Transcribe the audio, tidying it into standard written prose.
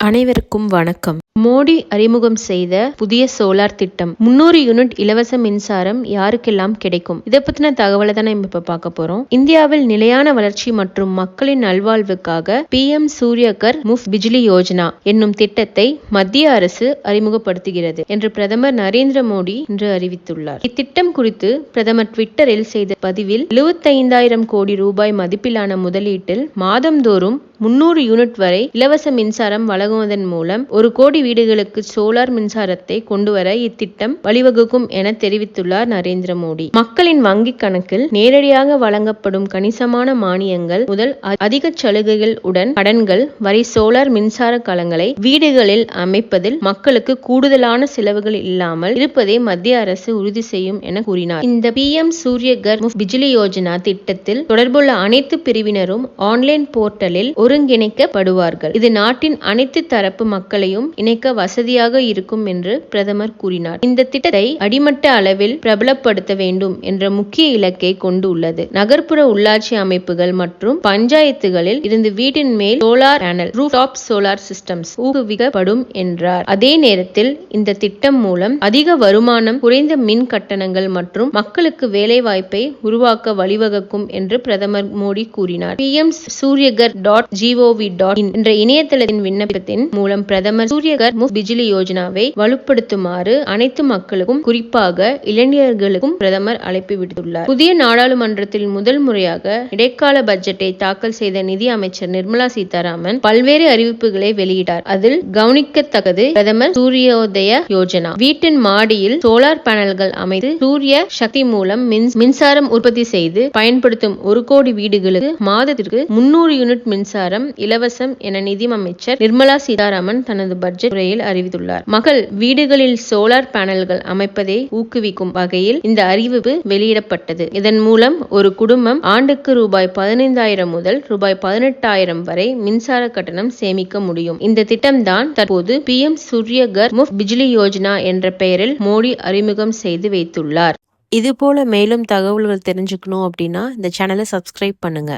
அனைவருக்கும் வணக்கம். மோடி அறிமுகம் செய்த புதிய சோலார் திட்டம் 300 யூனிட் இலவச மின்சாரம் யாருக்கெல்லாம் கிடைக்கும்? இதை பத்தின தகவலை தான் நம்ம இப்ப பார்க்க போறோம். இந்தியாவில் நிலையான வளர்ச்சி மற்றும் மக்களின் நல்வாழ்வுக்காக PM சூரியகர் முஃப்ட் பிஜ்லி யோஜனா என்னும் திட்டத்தை மத்திய அரசு அறிமுகப்படுத்துகிறது என்று பிரதமர் நரேந்திர மோடி இன்று அறிவித்துள்ளார். இத்திட்டம் குறித்து பிரதமர் ட்விட்டரில் செய்த பதிவில் 75,000 கோடி ரூபாய் மதிப்பிலான முதலீட்டில் மாதந்தோறும் 300 யூனிட் வரை இலவச மின்சாரம் வழங்குவதன் மூலம் 1 கோடி வீடுகளுக்கு சோலார் மின்சாரத்தை கொண்டுவர இத்திட்டம் வழிவகுக்கும் என தெரிவித்துள்ளார் நரேந்திர மோடி. மக்களின் வங்கிக் கணக்கில் நேரடியாக வழங்கப்படும் கணிசமான மானியங்கள் முதல் அதிக சலுகைகள் உடன் கடன்கள் வரை சோலார் மின்சார கலங்களை வீடுகளில் அமைப்பதில் மக்களுக்கு கூடுதலான செலவுகள் இல்லாமல் இருப்பதை மத்திய அரசு உறுதி செய்யும் என கூறினார். இந்த PM சூரியகர் முஃப்ட் பிஜ்லி யோஜனா திட்டத்தில் தொடர்புள்ள அனைத்து பிரிவினரும் ஆன்லைன் போர்ட்டலில் ஒருங்கிணைக்கப்படுவார்கள். இது நாட்டின் அனைத்து தரப்பு மக்களையும் இணைக்க வசதியாக இருக்கும் என்று பிரதமர் கூறினார். இந்த திட்டத்தை அடிமட்ட அளவில் பிரபலப்படுத்த வேண்டும் என்ற முக்கிய இலக்கை கொண்டுள்ளது. நகர்ப்புற உள்ளாட்சி அமைப்புகள் மற்றும் பஞ்சாயத்துகளில் இருந்து வீட்டின் மேல் solar panel rooftop solar systems ஊக்குவிக்கப்படும் என்றார். அதே நேரத்தில் இந்த திட்டம் மூலம் அதிக வருமானம், குறைந்த மின் கட்டணங்கள் மற்றும் மக்களுக்கு வேலை வாய்ப்பை உருவாக்க வழிவகுக்கும் என்று பிரதமர் மோடி கூறினார். PM சூரியகர் .gov.in என்ற இணையதளத்தின் விண்ணப்பத்தின் மூலம் பிரதமர் சூரியகர் முஃப்ட் பிஜ்லி யோஜனாவை வலுப்படுத்துமாறு அனைத்து மக்களுக்கும், குறிப்பாக இளைஞர்களுக்கும் பிரதமர் அழைப்பு விடுத்துள்ளார். புதிய நாடாளுமன்றத்தில் முதல் முறையாக இடைக்கால பட்ஜெட்டை தாக்கல் செய்த நிதி அமைச்சர் நிர்மலா சீதாராமன் பல்வேறு அறிவிப்புகளை வெளியிட்டார். அதில் கவனிக்கத்தக்கது பிரதமர் சூரியோதய யோஜனா. வீட்டின் மாடியில் சோலார் பேனல்கள் அமைத்து சூரிய சக்தி மூலம் மின்சாரம் உற்பத்தி செய்து பயன்படுத்தும் 1 கோடி வீடுகளுக்கு மாதத்திற்கு 300 யூனிட் மின்சாரம் இலவசம் என நிதி அமைச்சர் நிர்மலா சீதாராமன் தனது பட்ஜெட் உரையில் அறிவித்துள்ளார். மக்கள் வீடுகளில் சோலார் பேனல்கள் அமைப்பதை ஊக்குவிக்கும் வகையில் இந்த அறிவிப்பு வெளியிடப்பட்டது. இதன் மூலம் ஒரு குடும்பம் ஆண்டுக்கு ரூபாய் 15,000 முதல் ரூபாய் 18,000 வரை மின்சார கட்டணம் சேமிக்க முடியும். இந்த திட்டம்தான் தற்போது PM சூரியகர் முஃப்ட் பிஜ்லி யோஜனா என்ற பெயரில் மோடி அறிமுகம் செய்து வைத்துள்ளார். இது போல மேலும் தகவல்கள் தெரிஞ்சுக்கணும் அப்படின்னா இந்த சேனலை சப்ஸ்கிரைப் பண்ணுங்க.